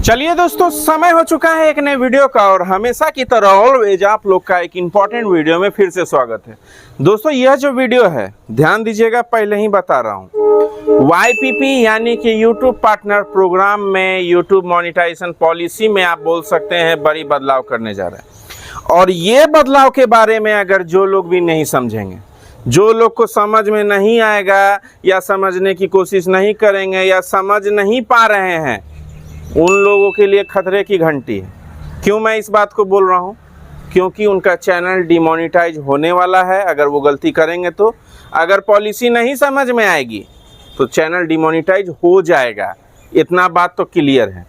चलिए दोस्तों, समय हो चुका है एक नए वीडियो का और हमेशा की तरह ऑलवेज आप लोग का एक इम्पॉर्टेंट वीडियो में फिर से स्वागत है। दोस्तों यह जो वीडियो है ध्यान दीजिएगा, पहले ही बता रहा हूँ, YPP यानी कि YouTube पार्टनर प्रोग्राम में YouTube मोनेटाइजेशन पॉलिसी में आप बोल सकते हैं बड़ी बदलाव करने जा रहे हैं। और ये बदलाव के बारे में अगर जो लोग भी नहीं समझेंगे, जो लोग को समझ में नहीं आएगा या समझने की कोशिश नहीं करेंगे या समझ नहीं पा रहे हैं, उन लोगों के लिए खतरे की घंटी है। क्यों मैं इस बात को बोल रहा हूँ? क्योंकि उनका चैनल डिमोनेटाइज होने वाला है अगर वो गलती करेंगे तो। अगर पॉलिसी नहीं समझ में आएगी तो चैनल डिमोनेटाइज हो जाएगा, इतना बात तो क्लियर है।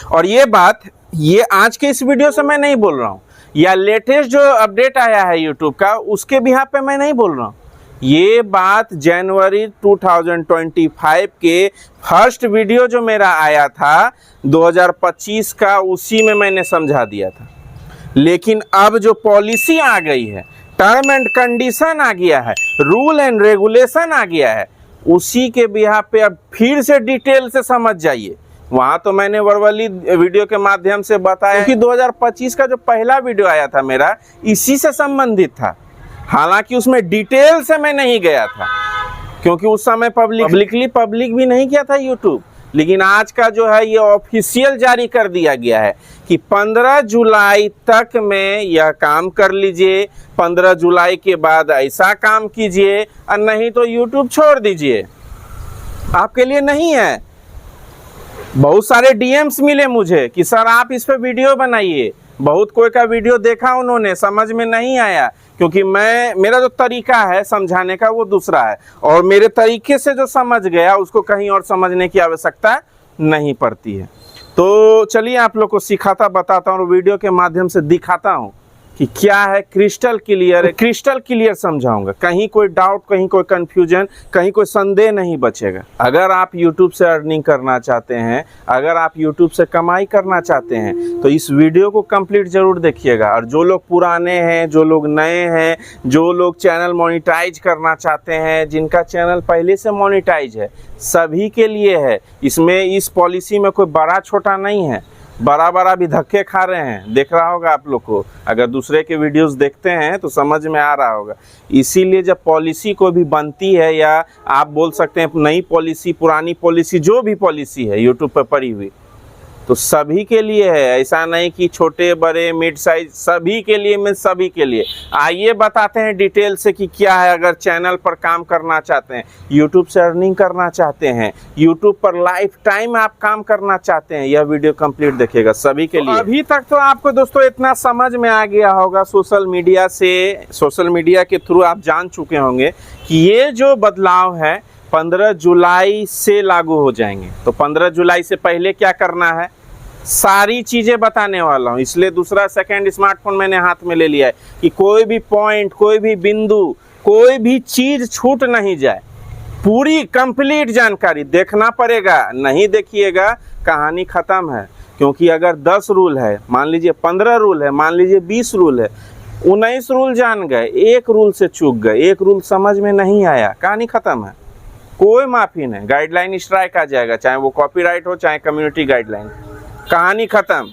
और ये बात ये आज के इस वीडियो से मैं नहीं बोल रहा हूँ, या लेटेस्ट जो अपडेट आया है यूट्यूब का उसके बिहाफ पे मैं नहीं बोल रहा हूँ। ये बात जनवरी 2025 के फर्स्ट वीडियो जो मेरा आया था 2025 का, उसी में मैंने समझा दिया था। लेकिन अब जो पॉलिसी आ गई है, टर्म एंड कंडीशन आ गया है, रूल एंड रेगुलेशन आ गया है, उसी के बिहाफ पे अब फिर से डिटेल से समझ जाइए। वहाँ तो मैंने वर्बली वीडियो के माध्यम से बताया कि 2025 का जो पहला वीडियो आया था मेरा इसी से संबंधित था। हालांकि उसमें डिटेल से मैं नहीं गया था क्योंकि उस समय पब्लिक भी नहीं किया था यूट्यूब। लेकिन आज का जो है ये ऑफिशियल जारी कर दिया गया है कि 15 जुलाई तक में यह काम कर लीजिए, 15 जुलाई के बाद ऐसा काम कीजिए और नहीं तो यूट्यूब छोड़ दीजिए। आपके लिए नहीं है। बहुत सारे डीएम्स मिले मुझे कि सर आप इस पे वीडियो बनाइए। बहुत कोई का वीडियो देखा उन्होंने, समझ में नहीं आया क्योंकि मेरा जो तरीका है समझाने का वो दूसरा है, और मेरे तरीके से जो समझ गया उसको कहीं और समझने की आवश्यकता नहीं पड़ती है। तो चलिए आप लोग को सिखाता बताता हूँ और वीडियो के माध्यम से दिखाता हूँ कि क्या है। क्रिस्टल क्लियर समझाऊंगा, कहीं कोई डाउट, कहीं कोई कंफ्यूजन, कहीं कोई संदेह नहीं बचेगा। अगर आप YouTube से अर्निंग करना चाहते हैं, अगर आप YouTube से कमाई करना चाहते हैं तो इस वीडियो को कंप्लीट जरूर देखिएगा। और जो लोग पुराने हैं, जो लोग नए हैं, जो लोग चैनल मोनेटाइज करना चाहते हैं, जिनका चैनल पहले से मोनेटाइज है, सभी के लिए है। इसमें इस पॉलिसी में कोई बड़ा छोटा नहीं है। बड़ा भी धक्के खा रहे हैं, देख रहा होगा आप लोग को। अगर दूसरे के वीडियोस देखते हैं तो समझ में आ रहा होगा। इसीलिए जब पॉलिसी को भी बनती है, या आप बोल सकते हैं नई पॉलिसी, पुरानी पॉलिसी, जो भी पॉलिसी है यूट्यूब पर पड़ी हुई, तो सभी के लिए है। ऐसा नहीं कि छोटे बड़े मिड साइज, सभी के लिए में सभी के लिए। आइए बताते हैं डिटेल से कि क्या है। अगर चैनल पर काम करना चाहते हैं, यूट्यूब से अर्निंग करना चाहते हैं, यूट्यूब पर लाइफ टाइम आप काम करना चाहते हैं, यह वीडियो कंप्लीट देखिएगा सभी के लिए। अभी तक तो आपको दोस्तों इतना समझ में आ गया होगा, सोशल मीडिया के थ्रू आप जान चुके होंगे कि ये जो बदलाव है 15 जुलाई से लागू हो जाएंगे। तो 15 जुलाई से पहले क्या करना है, सारी चीजें बताने वाला हूं। इसलिए दूसरा सेकंड स्मार्टफोन मैंने हाथ में ले लिया है कि कोई भी पॉइंट, कोई भी बिंदु, कोई भी चीज छूट नहीं जाए। पूरी कंप्लीट जानकारी देखना पड़ेगा, नहीं देखिएगा कहानी खत्म है। क्योंकि अगर 10 रूल है, मान लीजिए 15 रूल है, मान लीजिए 20 रूल है, 19 रूल जान गए, एक रूल से चूक गए, एक रूल समझ में नहीं आया, कहानी खत्म है। कोई माफी नहीं, गाइडलाइन स्ट्राइक आ जाएगा, चाहे वो कॉपीराइट हो चाहे कम्युनिटी गाइडलाइन, कहानी खत्म।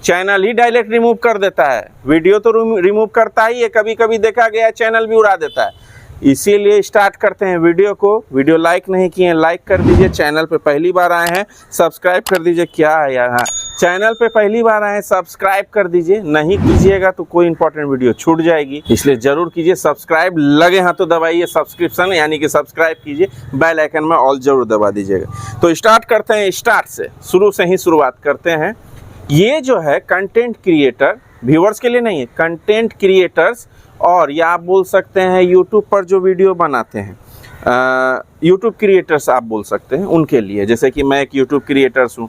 चैनल ही डायरेक्ट रिमूव कर देता है। वीडियो तो रिमूव करता ही है, कभी कभी देखा गया चैनल भी उड़ा देता है। इसीलिए स्टार्ट करते हैं वीडियो को। वीडियो लाइक नहीं किए लाइक कर दीजिए, चैनल पे पहली बार आए हैं सब्सक्राइब कर दीजिए। क्या है यार, हाँ, चैनल पे पहली बार आए हैं सब्सक्राइब कर दीजिए। नहीं कीजिएगा तो कोई इंपॉर्टेंट वीडियो छूट जाएगी, इसलिए जरूर कीजिए सब्सक्राइब। लगे हाँ तो दबाइए सब्सक्रिप्शन, यानी कि सब्सक्राइब कीजिए, बेल आइकन में ऑल जरूर दबा दीजिएगा। तो स्टार्ट करते हैं, स्टार्ट से शुरू से ही शुरुआत करते हैं। ये जो है कंटेंट क्रिएटर, व्यूअर्स के लिए नहीं है, कंटेंट क्रिएटर्स, और या आप बोल सकते हैं यूट्यूब पर जो वीडियो बनाते हैं, यूट्यूब क्रिएटर्स आप बोल सकते हैं, उनके लिए। जैसे कि मैं एक यूट्यूब क्रिएटर्स हूँ,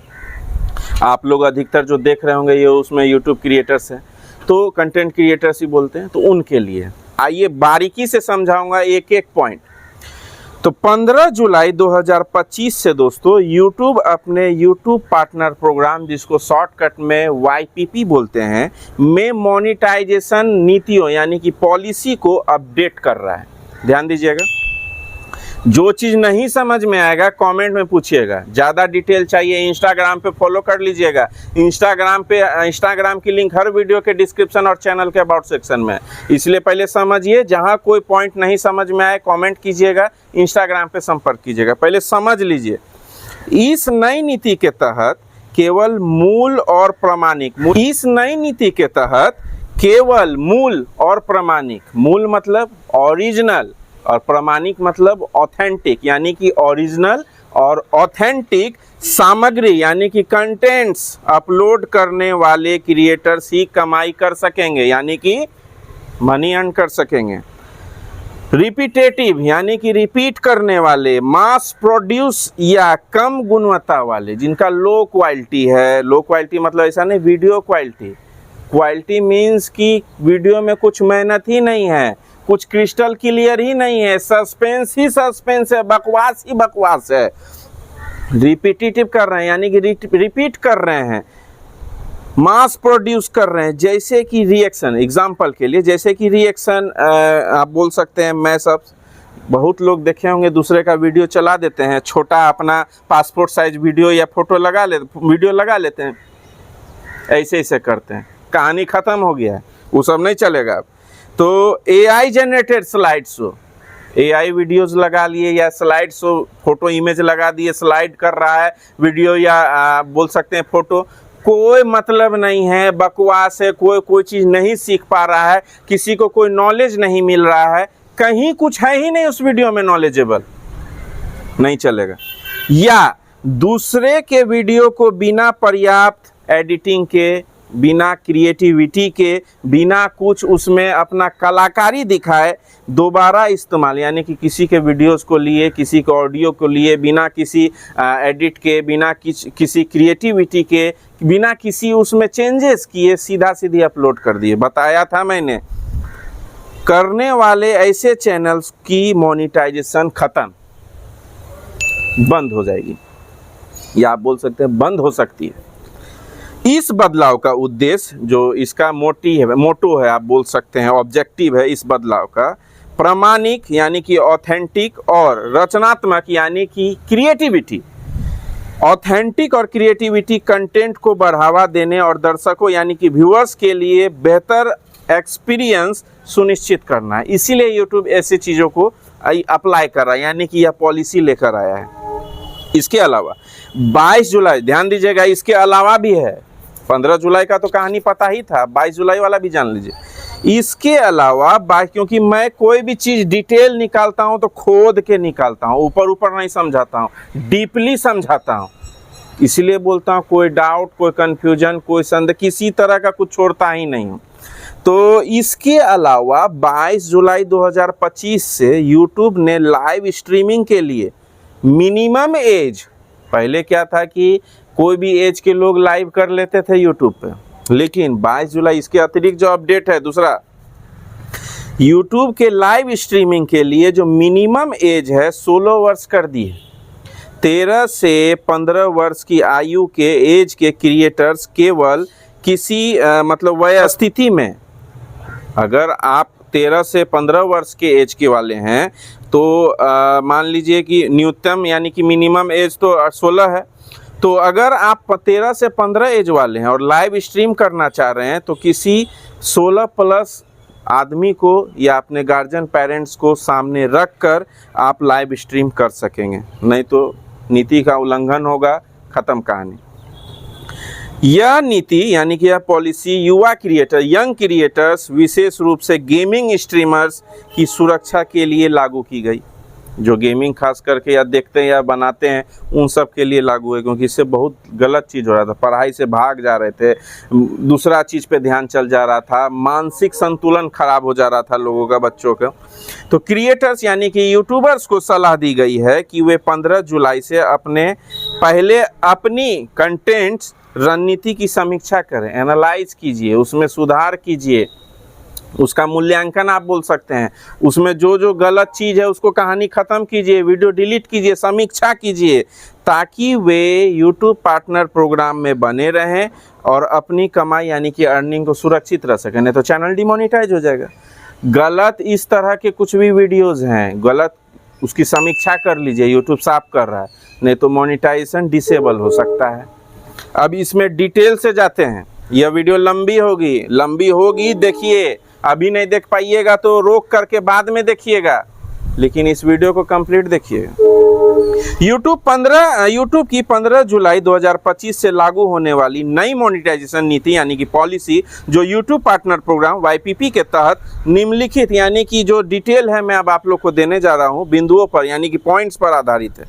आप लोग अधिकतर जो देख रहे होंगे ये उसमें यूट्यूब क्रिएटर्स हैं, तो कंटेंट क्रिएटर्स ही बोलते हैं, तो उनके लिए आइए बारीकी से समझाऊंगा एक एक पॉइंट। तो 15 जुलाई 2025 से दोस्तों YouTube अपने YouTube पार्टनर प्रोग्राम, जिसको शॉर्टकट में YPP बोलते हैं, में मोनेटाइजेशन नीतियों यानी कि पॉलिसी को अपडेट कर रहा है। ध्यान दीजिएगा, जो चीज़ नहीं समझ में आएगा कमेंट में पूछिएगा, ज़्यादा डिटेल चाहिए इंस्टाग्राम पे फॉलो कर लीजिएगा। इंस्टाग्राम की लिंक हर वीडियो के डिस्क्रिप्शन और चैनल के अबाउट सेक्शन में, इसलिए पहले समझिए। जहाँ कोई पॉइंट नहीं समझ में आए कमेंट कीजिएगा, इंस्टाग्राम पे संपर्क कीजिएगा, पहले समझ लीजिए। इस नई नीति के तहत केवल मूल और प्रामाणिक, इस नई नीति के तहत केवल मूल और प्रामाणिक, मूल मतलब ओरिजिनल और प्रामाणिक मतलब ऑथेंटिक, यानी कि ओरिजिनल और ऑथेंटिक सामग्री यानी कि कंटेंट्स अपलोड करने वाले क्रिएटर्स ही कमाई कर सकेंगे, यानी कि मनी अर्न कर सकेंगे। रिपीटेटिव यानी कि रिपीट करने वाले, मास प्रोड्यूस या कम गुणवत्ता वाले, जिनका लो क्वालिटी है, लो क्वालिटी मतलब ऐसा नहीं वीडियो क्वालिटी, क्वालिटी मीन्स कि वीडियो में कुछ मेहनत ही नहीं है, कुछ क्रिस्टल क्लियर ही नहीं है, सस्पेंस ही सस्पेंस है, बकवास ही बकवास है। रिपीटेटिव कर रहे हैं यानी कि रिपीट कर रहे हैं, मास प्रोड्यूस कर रहे हैं, जैसे कि रिएक्शन, एग्जाम्पल के लिए जैसे कि रिएक्शन आप बोल सकते हैं मैशअप। बहुत लोग देखे होंगे दूसरे का वीडियो चला देते हैं, छोटा अपना पासपोर्ट साइज वीडियो या फोटो वीडियो लगा लेते हैं, ऐसे ऐसे करते हैं, कहानी ख़त्म हो गया है, वो सब नहीं चलेगा। तो AI generated slide show, AI videos लगा लिए या स्लाइड शो, फोटो इमेज लगा दिए, स्लाइड कर रहा है वीडियो या बोल सकते हैं फोटो, कोई मतलब नहीं है, बकवास है, कोई चीज़ नहीं सीख पा रहा है, किसी को कोई नॉलेज नहीं मिल रहा है, कहीं कुछ है ही नहीं उस वीडियो में नॉलेजेबल, नहीं चलेगा। या दूसरे के वीडियो को बिना पर्याप्त एडिटिंग के, बिना क्रिएटिविटी के, बिना कुछ उसमें अपना कलाकारी दिखाए दोबारा इस्तेमाल, यानी कि किसी के वीडियोस को लिए, किसी के ऑडियो को लिए, बिना किसी एडिट के, बिना किसी क्रिएटिविटी के, बिना किसी उसमें चेंजेस किए सीधा सीधी अपलोड कर दिए। बताया था मैंने, करने वाले ऐसे चैनल्स की मोनेटाइजेशन खत्म, बंद हो जाएगी, या आप बोल सकते हैं बंद हो सकती है। इस बदलाव का उद्देश्य, जो इसका मोटो है, आप बोल सकते हैं ऑब्जेक्टिव है इस बदलाव का, प्रामाणिक यानी कि ऑथेंटिक और रचनात्मक यानी कि क्रिएटिविटी, ऑथेंटिक और क्रिएटिविटी कंटेंट को बढ़ावा देने और दर्शकों यानी कि व्यूअर्स के लिए बेहतर एक्सपीरियंस सुनिश्चित करना है। इसीलिए यूट्यूब ऐसी चीज़ों को अप्लाई कर रहा है, यानी कि यह पॉलिसी लेकर आया है। इसके अलावा 22 जुलाई, ध्यान दीजिएगा, इसके अलावा भी है, 15 जुलाई का तो कहानी पता ही था, 22 जुलाई वाला भी जान लीजिए। इसके अलावा क्योंकि मैं कोई भी चीज़ डिटेल निकालता हूं तो खोद के निकालता हूं, ऊपर ऊपर नहीं समझाता हूं, डीपली समझाता हूं, इसलिए बोलता हूं कोई डाउट, कोई कन्फ्यूजन, कोई संदेह, किसी तरह का कुछ छोड़ता ही नहीं हूं। तो इसके अलावा 22 जुलाई 2025 से यूट्यूब ने लाइव स्ट्रीमिंग के लिए मिनिमम एज, पहले क्या था कि कोई भी एज के लोग लाइव कर लेते थे यूट्यूब पे, लेकिन 22 जुलाई इसके अतिरिक्त जो अपडेट है दूसरा, यूट्यूब के लाइव स्ट्रीमिंग के लिए जो मिनिमम एज है 16 वर्ष कर दी है। 13 से 15 वर्ष की आयु के एज के क्रिएटर्स केवल किसी मतलब वय स्थिति में, अगर आप 13 से 15 वर्ष के एज के वाले हैं तो मान लीजिए कि न्यूनतम यानी कि मिनिमम एज तो 16 है, तो अगर आप 13 से 15 एज वाले हैं और लाइव स्ट्रीम करना चाह रहे हैं तो किसी 16 प्लस आदमी को या अपने गार्जियन पेरेंट्स को सामने रख कर आप लाइव स्ट्रीम कर सकेंगे, नहीं तो नीति का उल्लंघन होगा, ख़त्म कहानी। यह नीति यानी कि यह पॉलिसी युवा क्रिएटर, यंग क्रिएटर्स, विशेष रूप से गेमिंग स्ट्रीमर्स की सुरक्षा के लिए लागू की गई। जो गेमिंग खास करके या देखते हैं या बनाते हैं उन सब के लिए लागू है, क्योंकि इससे बहुत गलत चीज़ हो रहा था, पढ़ाई से भाग जा रहे थे, दूसरा चीज़ पे ध्यान चल जा रहा था, मानसिक संतुलन खराब हो जा रहा था लोगों का, बच्चों का। तो क्रिएटर्स यानी कि यूट्यूबर्स को सलाह दी गई है कि वे 15 जुलाई से पहले अपनी कंटेंट्स रणनीति की समीक्षा करें, एनालाइज कीजिए, उसमें सुधार कीजिए, उसका मूल्यांकन आप बोल सकते हैं, उसमें जो जो गलत चीज़ है उसको कहानी ख़त्म कीजिए, वीडियो डिलीट कीजिए, समीक्षा कीजिए, ताकि वे यूट्यूब पार्टनर प्रोग्राम में बने रहें और अपनी कमाई यानी कि अर्निंग को सुरक्षित रख सकें, नहीं तो चैनल डिमोनेटाइज हो जाएगा। गलत इस तरह के कुछ भी वीडियोज़ हैं, गलत उसकी समीक्षा कर लीजिए, यूट्यूब साफ कर रहा है, नहीं तो मोनेटाइजेशन डिसेबल हो सकता है। अब इसमें डिटेल से जाते हैं। यह वीडियो लंबी होगी देखिए, अभी नहीं देख पाइएगा तो रोक करके बाद में देखिएगा, लेकिन इस वीडियो को कंप्लीट देखिए। यूट्यूब की 15 जुलाई 2025 से लागू होने वाली नई मोनेटाइजेशन नीति यानी कि पॉलिसी, जो यूट्यूब पार्टनर प्रोग्राम YPP के तहत निम्नलिखित यानी कि जो डिटेल है मैं अब आप लोग को देने जा रहा हूं, बिंदुओं पर यानी कि पॉइंट्स पर आधारित है।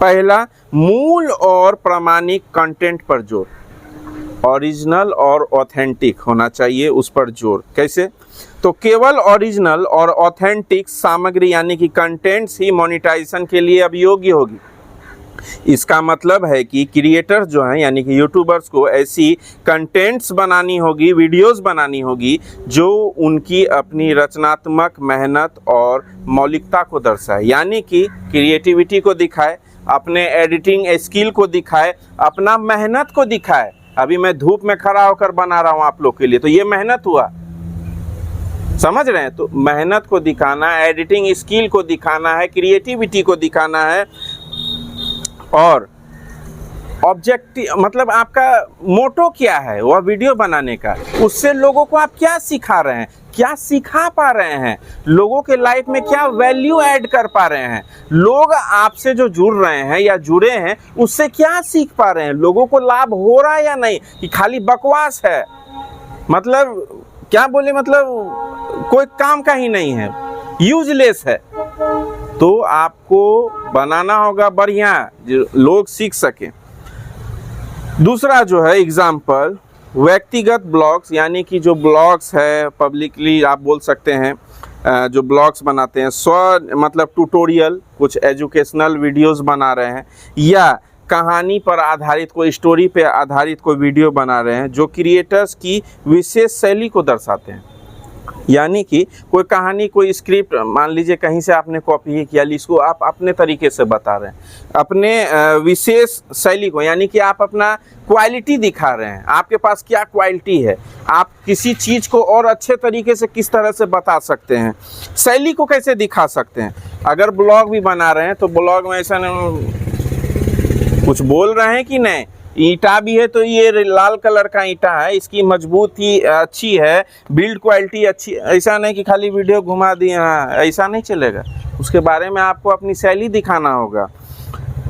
पहला, मूल और प्रामाणिक कंटेंट पर जोर, ओरिजिनल और ऑथेंटिक होना चाहिए, उस पर जोर। कैसे? तो केवल ओरिजिनल और ऑथेंटिक सामग्री यानी कि कंटेंट्स ही मोनेटाइजेशन के लिए अब योग्य होगी। इसका मतलब है कि क्रिएटर्स जो हैं यानी कि यूट्यूबर्स को ऐसी कंटेंट्स बनानी होगी, वीडियोस बनानी होगी जो उनकी अपनी रचनात्मक मेहनत और मौलिकता को दर्शाए, यानी कि क्रिएटिविटी को दिखाए, अपने एडिटिंग स्किल को दिखाए, अपना मेहनत को दिखाए। अभी मैं धूप में खड़ा होकर बना रहा हूँ आप लोग के लिए, तो ये मेहनत हुआ, समझ रहे हैं? तो मेहनत को दिखाना है, एडिटिंग स्किल को दिखाना है, क्रिएटिविटी को दिखाना है, और ऑब्जेक्टिव मतलब आपका मोटो क्या है वह वीडियो बनाने का, उससे लोगों को आप क्या सिखा रहे हैं, क्या सिखा पा रहे हैं, लोगों के लाइफ में क्या वैल्यू ऐड कर पा रहे हैं, लोग आपसे जो जुड़ रहे हैं या जुड़े हैं उससे क्या सीख पा रहे हैं, लोगों को लाभ हो रहा है या नहीं, कि खाली बकवास है, मतलब क्या बोले, मतलब कोई काम का ही नहीं है, यूजलेस है। तो आपको बनाना होगा बढ़िया, जो लोग सीख सकें। दूसरा जो है एग्जाम्पल, व्यक्तिगत ब्लॉग्स यानी कि जो ब्लॉग्स है पब्लिकली आप बोल सकते हैं, जो ब्लॉग्स बनाते हैं, मतलब ट्यूटोरियल, कुछ एजुकेशनल वीडियोस बना रहे हैं, या कहानी पर आधारित कोई स्टोरी पे आधारित कोई वीडियो बना रहे हैं जो क्रिएटर्स की विशेष शैली को दर्शाते हैं। यानी कि कोई कहानी, कोई स्क्रिप्ट मान लीजिए कहीं से आपने कॉपी ही किया, इसको आप अपने तरीके से बता रहे हैं, अपने विशेष शैली को, यानी कि आप अपना क्वालिटी दिखा रहे हैं, आपके पास क्या क्वालिटी है, आप किसी चीज़ को और अच्छे तरीके से किस तरह से बता सकते हैं, शैली को कैसे दिखा सकते हैं। अगर ब्लॉग भी बना रहे हैं तो ब्लॉग में ऐसा कुछ बोल रहे हैं कि नहीं, ईंटा भी है तो ये लाल कलर का ईंटा है, इसकी मजबूती अच्छी है, बिल्ड क्वालिटी अच्छी, ऐसा नहीं कि खाली वीडियो घुमा दिए, हाँ ऐसा नहीं चलेगा, उसके बारे में आपको अपनी शैली दिखाना होगा।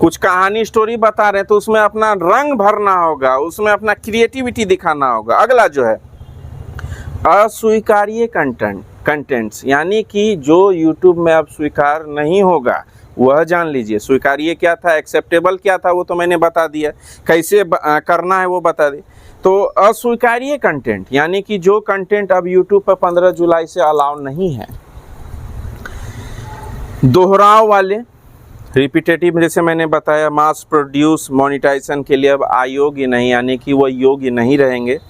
कुछ कहानी स्टोरी बता रहे हैं तो उसमें अपना रंग भरना होगा, उसमें अपना क्रिएटिविटी दिखाना होगा। अगला जो है अस्वीकार्य कंटेंट्स, यानी कि जो यूट्यूब में अब स्वीकार नहीं होगा वह जान लीजिए। स्वीकार्य क्या था, एक्सेप्टेबल क्या था, वो तो मैंने बता दिया, कैसे करना है वो बता दी। तो अस्वीकार्य कंटेंट यानी कि जो कंटेंट अब यूट्यूब पर 15 जुलाई से अलाउ नहीं है, दोहराव वाले, रिपीटेटिव, जैसे मैंने बताया, मास प्रोड्यूस मोनेटाइजेशन के लिए अब अयोग्य नहीं, यानी कि वो योग्य नहीं रहेंगे,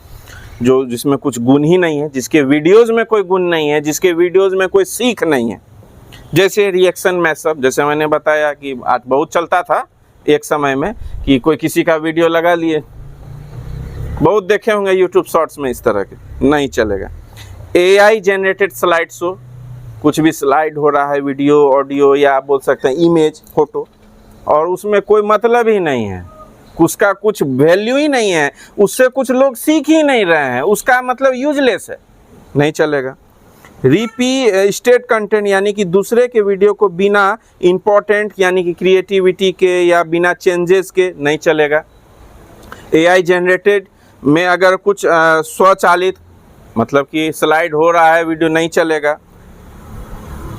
जो जिसमें कुछ गुण ही नहीं है, जिसके वीडियोज़ में कोई गुण नहीं है, जिसके वीडियोज़ में कोई सीख नहीं है। जैसे रिएक्शन मैशअप, जैसे मैंने बताया कि आज बहुत चलता था एक समय में कि कोई किसी का वीडियो लगा लिए, बहुत देखे होंगे यूट्यूब शॉर्ट्स में, इस तरह के नहीं चलेगा। AI जनरेटेड स्लाइड शो, कुछ भी स्लाइड हो रहा है, वीडियो, ऑडियो, या आप बोल सकते हैं इमेज, फोटो, और उसमें कोई मतलब ही नहीं है, उसका कुछ वैल्यू ही नहीं है, उससे कुछ लोग सीख ही नहीं रहे हैं, उसका मतलब यूजलेस है, नहीं चलेगा। स्टेट कंटेंट यानी कि दूसरे के वीडियो को बिना इम्पोर्टेंट यानी कि क्रिएटिविटी के या बिना चेंजेस के नहीं चलेगा। AI जनरेटेड में अगर कुछ स्वचालित मतलब कि स्लाइड हो रहा है वीडियो, नहीं चलेगा।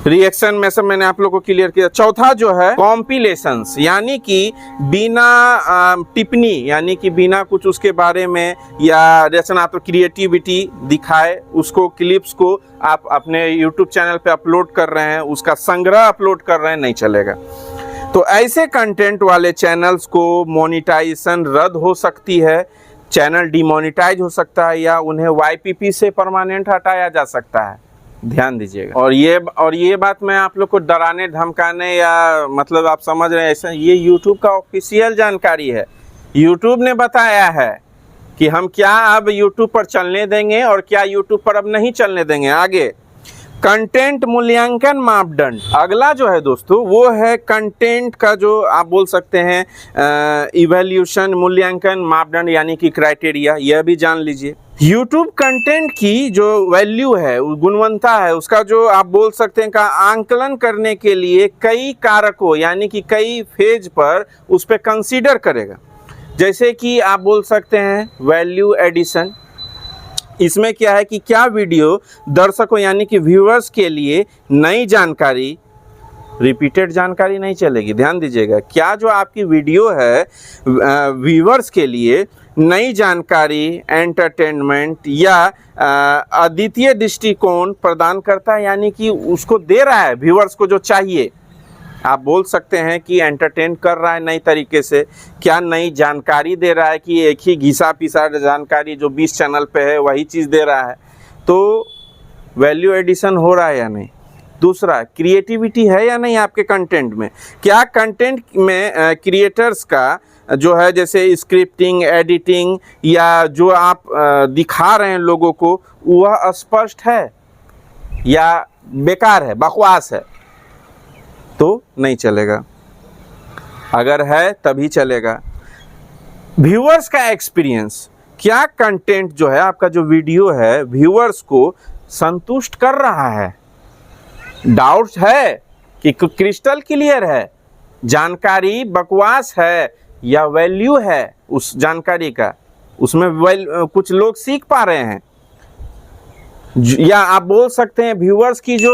रिएक्शन में सब मैंने आप लोगों को क्लियर किया। चौथा जो है कॉम्पिलेशंस, यानी कि बिना टिप्पणी, यानी कि बिना कुछ उसके बारे में या रचनात्मक क्रिएटिविटी दिखाए, उसको क्लिप्स को आप अपने यूट्यूब चैनल पे अपलोड कर रहे हैं, उसका संग्रह अपलोड कर रहे हैं, नहीं चलेगा। तो ऐसे कंटेंट वाले चैनल्स को मोनेटाइजेशन रद्द हो सकती है, चैनल डिमोनेटाइज हो सकता है, या उन्हें YPP से परमानेंट हटाया जा सकता है, ध्यान दीजिएगा। और ये बात मैं आप लोग को डराने धमकाने या मतलब आप समझ रहे हैं ऐसा, ये यूट्यूब का ऑफिशियल जानकारी है। यूट्यूब ने बताया है कि हम क्या अब यूट्यूब पर चलने देंगे और क्या यूट्यूब पर अब नहीं चलने देंगे आगे। कंटेंट मूल्यांकन मापदंड। अगला जो है दोस्तों वो है कंटेंट का जो आप बोल सकते हैं इवैल्यूएशन, मूल्यांकन मापदंड यानी कि क्राइटेरिया, यह भी जान लीजिए। YouTube कंटेंट की जो वैल्यू है, गुणवत्ता है, उसका जो आप बोल सकते हैं का आंकलन करने के लिए कई कारकों यानी कि कई फेज पर उस पर कंसीडर करेगा। जैसे कि आप बोल सकते हैं वैल्यू एडिशन। इसमें क्या है कि क्या वीडियो दर्शकों यानी कि व्यूअर्स के लिए नई जानकारी, रिपीटेड जानकारी नहीं चलेगी, ध्यान दीजिएगा। क्या जो आपकी वीडियो है व्यूअर्स के लिए नई जानकारी, एंटरटेनमेंट या अद्वितीय दृष्टिकोण प्रदान करता है, यानी कि उसको दे रहा है व्यूअर्स को जो चाहिए। आप बोल सकते हैं कि एंटरटेन कर रहा है नई तरीके से, क्या नई जानकारी दे रहा है कि एक ही घिसा पिसा जानकारी जो 20 चैनल पे है वही चीज़ दे रहा है, तो वैल्यू एडिशन हो रहा है या नहीं। दूसरा, क्रिएटिविटी है या नहीं आपके कंटेंट में, क्या कंटेंट में क्रिएटर्स का जो है जैसे स्क्रिप्टिंग, एडिटिंग या जो आप दिखा रहे हैं लोगों को वह स्पष्ट है या बेकार है, बकवास है, तो नहीं चलेगा। अगर है तभी चलेगा। व्यूअर्स का एक्सपीरियंस, क्या कंटेंट जो है आपका जो वीडियो है व्यूअर्स को संतुष्ट कर रहा है, डाउट्स है कि क्रिस्टल क्लियर है, जानकारी बकवास है या वैल्यू है उस जानकारी का, उसमें कुछ लोग सीख पा रहे हैं, या आप बोल सकते हैं व्यूअर्स की जो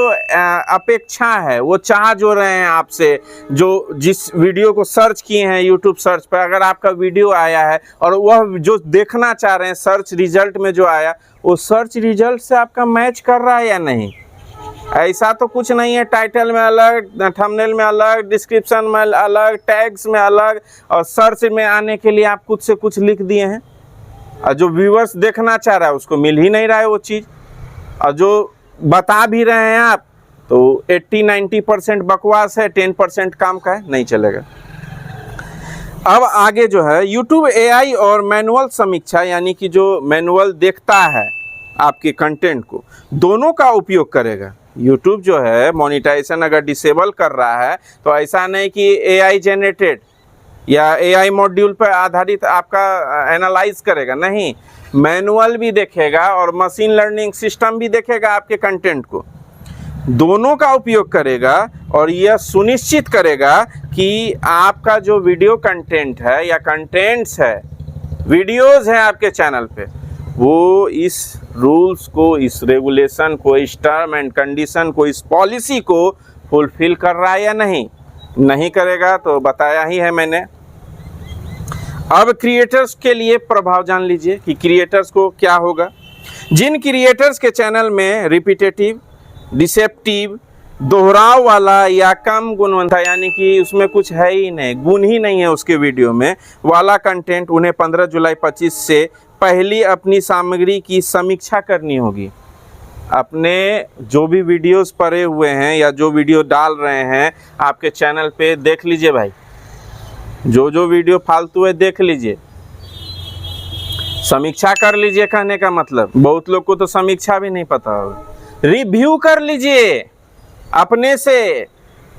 अपेक्षा है वो चाह जो रहे हैं आपसे, जो जिस वीडियो को सर्च किए हैं यूट्यूब सर्च पर, अगर आपका वीडियो आया है और वह जो देखना चाह रहे हैं सर्च रिजल्ट में जो आया वो सर्च रिजल्ट से आपका मैच कर रहा है या नहीं। ऐसा तो कुछ नहीं है टाइटल में अलग, थंबनेल में अलग, डिस्क्रिप्शन में अलग, टैग्स में अलग, और सर्च में आने के लिए आप कुछ से कुछ लिख दिए हैं और जो व्यूअर्स देखना चाह रहा है उसको मिल ही नहीं रहा है वो चीज़, और जो बता भी रहे हैं आप तो 80-90% बकवास है, 10% काम का है, नहीं चलेगा। अब आगे जो है YouTube AI और मैनुअल समीक्षा, यानी कि जो मैनुअल देखता है आपके कंटेंट को, दोनों का उपयोग करेगा। YouTube जो है मोनेटाइजेशन अगर डिसेबल कर रहा है तो ऐसा नहीं कि AI जनरेटेड या AI मॉड्यूल पर आधारित आपका एनालाइज करेगा, नहीं, मैनुअल भी देखेगा और मशीन लर्निंग सिस्टम भी देखेगा आपके कंटेंट को, दोनों का उपयोग करेगा और यह सुनिश्चित करेगा कि आपका जो वीडियो कंटेंट है या कंटेंट्स है, वीडियोस है आपके चैनल पे, वो इस रूल्स को, इस रेगुलेशन को, इस टर्म एंड कंडीशन को, इस पॉलिसी को फुलफिल कर रहा है या नहीं। नहीं करेगा तो बताया ही है मैंने। अब क्रिएटर्स के लिए प्रभाव जान लीजिए कि क्रिएटर्स को क्या होगा। जिन क्रिएटर्स के चैनल में रिपीटेटिव, डिसेप्टिव, दोहराव वाला या कम गुणवत्ता यानी कि उसमें कुछ है ही नहीं, गुण ही नहीं है उसके वीडियो में वाला कंटेंट, उन्हें 15 जुलाई 25 से पहली अपनी सामग्री की समीक्षा करनी होगी। अपने जो भी वीडियोस पड़े हुए हैं या जो वीडियो डाल रहे हैं आपके चैनल पे, देख लीजिए भाई, जो वीडियो फालतू है देख लीजिए, समीक्षा कर लीजिए। कहने का मतलब बहुत लोग को तो समीक्षा भी नहीं पता होगा। रिव्यू कर लीजिए अपने से,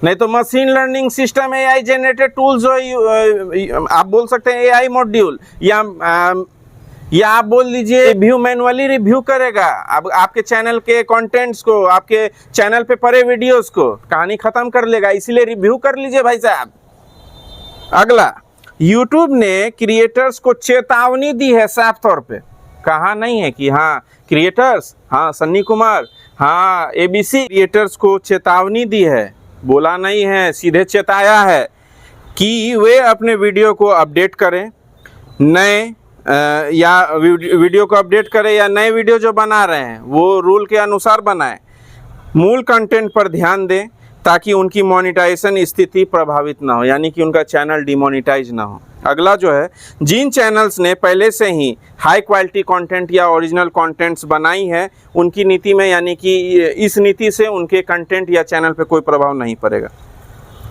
नहीं तो machine learning system AI generated tools हो, आप बोल सकते हैं AI मॉड्यूल, या आप बोल लीजिए रिव्यू मैनुअली रिव्यू करेगा अब आपके चैनल के कंटेंट्स को, आपके चैनल पे पड़े वीडियोस को, कहानी खत्म कर लेगा। इसीलिए रिव्यू कर लीजिए भाई साहब। अगला, YouTube ने क्रिएटर्स को चेतावनी दी है साफ तौर पे, कहा नहीं है कि हाँ क्रिएटर्स, हाँ सन्नी कुमार, हाँ ABC क्रिएटर्स को चेतावनी दी है, बोला नहीं है, सीधे चेताया है कि वे अपने वीडियो को अपडेट करें, नए या वीडियो को अपडेट करें या नए वीडियो जो बना रहे हैं वो रूल के अनुसार बनाएं, मूल कंटेंट पर ध्यान दें ताकि उनकी मोनेटाइजेशन स्थिति प्रभावित ना हो, यानी कि उनका चैनल डिमोनेटाइज ना हो। अगला जो है, जिन चैनल्स ने पहले से ही हाई क्वालिटी कंटेंट या ओरिजिनल कंटेंट्स बनाई है उनकी नीति में, यानी कि इस नीति से उनके कंटेंट या चैनल पे कोई प्रभाव नहीं पड़ेगा।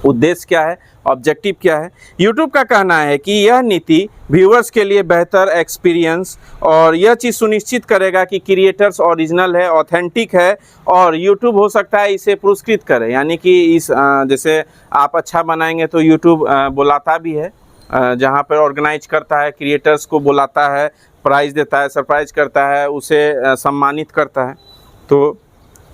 उद्देश्य क्या है, ऑब्जेक्टिव क्या है। यूट्यूब का कहना है कि यह नीति व्यूअर्स के लिए बेहतर एक्सपीरियंस और यह चीज़ सुनिश्चित करेगा कि क्रिएटर्स ओरिजिनल है, ऑथेंटिक है, और यूट्यूब हो सकता है इसे पुरस्कृत करे, यानी कि इस जैसे आप अच्छा बनाएंगे तो यूट्यूब बुलाता भी है, जहाँ पर ऑर्गेनाइज करता है, क्रिएटर्स को बुलाता है, प्राइज़ देता है, सरप्राइज करता है, उसे सम्मानित करता है। तो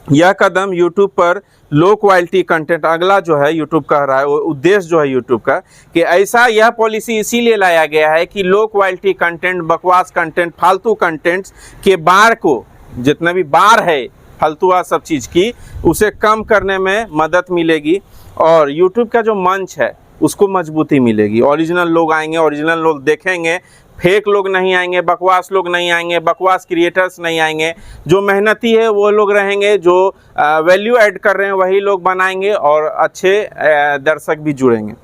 यह कदम YouTube पर लो क्वालिटी कंटेंट, अगला जो है YouTube कह रहा है, वो उद्देश्य जो है YouTube का कि ऐसा यह पॉलिसी इसीलिए लाया गया है कि लो क्वालिटी कंटेंट, बकवास कंटेंट, फालतू कंटेंट्स के बार को, जितना भी बार है फालतू सब चीज़ की, उसे कम करने में मदद मिलेगी और YouTube का जो मंच है उसको मजबूती मिलेगी। ओरिजिनल लोग आएंगे, ओरिजिनल लोग देखेंगे, फेक लोग नहीं आएंगे, बकवास लोग नहीं आएंगे, बकवास क्रिएटर्स नहीं आएंगे। जो मेहनती है वो लोग रहेंगे, जो वैल्यू ऐड कर रहे हैं वही लोग बनाएंगे और अच्छे दर्शक भी जुड़ेंगे।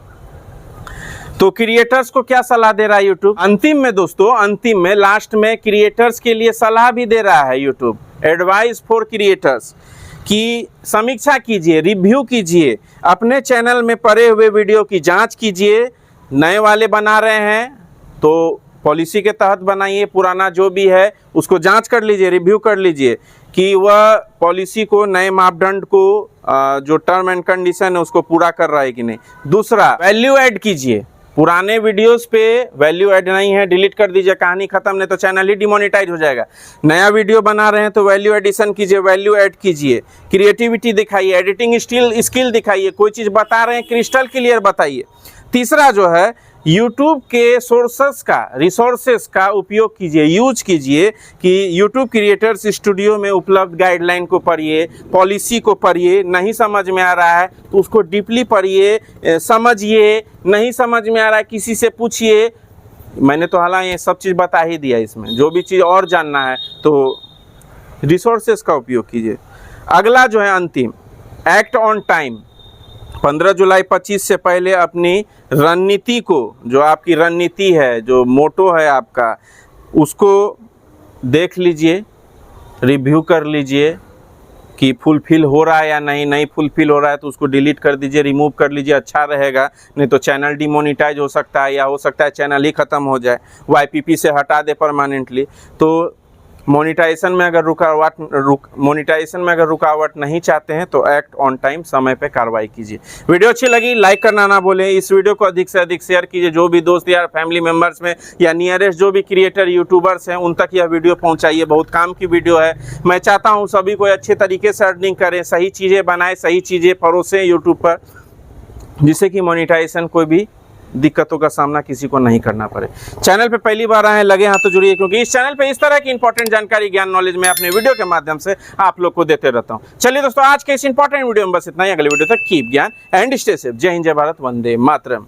तो क्रिएटर्स को क्या सलाह दे रहा है यूट्यूब? अंतिम में दोस्तों, अंतिम में लास्ट में क्रिएटर्स के लिए सलाह भी दे रहा है यूट्यूब, एडवाइस फॉर क्रिएटर्स, कि समीक्षा कीजिए, रिव्यू कीजिए, अपने चैनल में पड़े हुए वीडियो की जांच कीजिए। नए वाले बना रहे हैं तो पॉलिसी के तहत बनाइए, पुराना जो भी है उसको जांच कर लीजिए, रिव्यू कर लीजिए कि वह पॉलिसी को, नए मापदंड को, जो टर्म एंड कंडीशन है उसको पूरा कर रहा है कि नहीं। दूसरा, वैल्यू ऐड कीजिए। पुराने वीडियोस पे वैल्यू ऐड नहीं है, डिलीट कर दीजिए, कहानी खत्म, नहीं तो चैनल ही डिमोनेटाइज हो जाएगा। नया वीडियो बना रहे हैं तो वैल्यू एडिशन कीजिए, वैल्यू ऐड कीजिए, क्रिएटिविटी दिखाइए, एडिटिंग स्किल दिखाइए, कोई चीज़ बता रहे हैं क्रिस्टल क्लियर बताइए। तीसरा जो है, YouTube के रिसोर्सेस का उपयोग कीजिए, यूज कीजिए कि YouTube क्रिएटर्स स्टूडियो में उपलब्ध गाइडलाइन को पढ़िए, पॉलिसी को पढ़िए। नहीं समझ में आ रहा है तो उसको डीपली पढ़िए, समझिए। नहीं समझ में आ रहा है किसी से पूछिए। मैंने तो हालांकि ये सब चीज़ बता ही दिया, इसमें जो भी चीज़ और जानना है तो रिसोर्सेस का उपयोग कीजिए। अगला जो है अंतिम, एक्ट ऑन टाइम। 15 जुलाई 25 से पहले अपनी रणनीति को, जो आपकी रणनीति है, जो मोटो है आपका, उसको देख लीजिए, रिव्यू कर लीजिए कि फुलफिल हो रहा है या नहीं फुलफिल हो रहा है तो उसको डिलीट कर दीजिए, रिमूव कर लीजिए, अच्छा रहेगा। नहीं तो चैनल डिमोनेटाइज हो सकता है, या हो सकता है चैनल ही ख़त्म हो जाए, YPP से हटा दे परमानेंटली। तो मोनेटाइजेशन में अगर रुकावट नहीं चाहते हैं तो एक्ट ऑन टाइम, समय पे कार्रवाई कीजिए। वीडियो अच्छी लगी लाइक करना ना भूलें। इस वीडियो को अधिक से अधिक शेयर कीजिए, जो भी दोस्त यार, फैमिली मेंबर्स में या नियरेस्ट जो भी क्रिएटर यूट्यूबर्स हैं उन तक यह वीडियो पहुंचाइए। बहुत काम की वीडियो है। मैं चाहता हूं सभी को अच्छे तरीके से अर्निंग करें, सही चीज़ें बनाएं, सही चीज़ें परोसें यूट्यूब पर, जिससे कि मोनेटाइजेशन कोई भी दिक्कतों का सामना किसी को नहीं करना पड़े। चैनल पे पहली बार आए हैं, लगे हाथ तो जुड़िए, क्योंकि इस चैनल पे इस तरह की इंपॉर्टेंट जानकारी, ज्ञान, नॉलेज मैं अपने वीडियो के माध्यम से आप लोग को देते रहता हूं। चलिए दोस्तों, आज के इस इंपॉर्टेंट वीडियो में बस इतना ही। अगले वीडियो तक कीप ज्ञान एंड स्टे सेफ। जय हिंद, जय भारत, वंदे मातरम।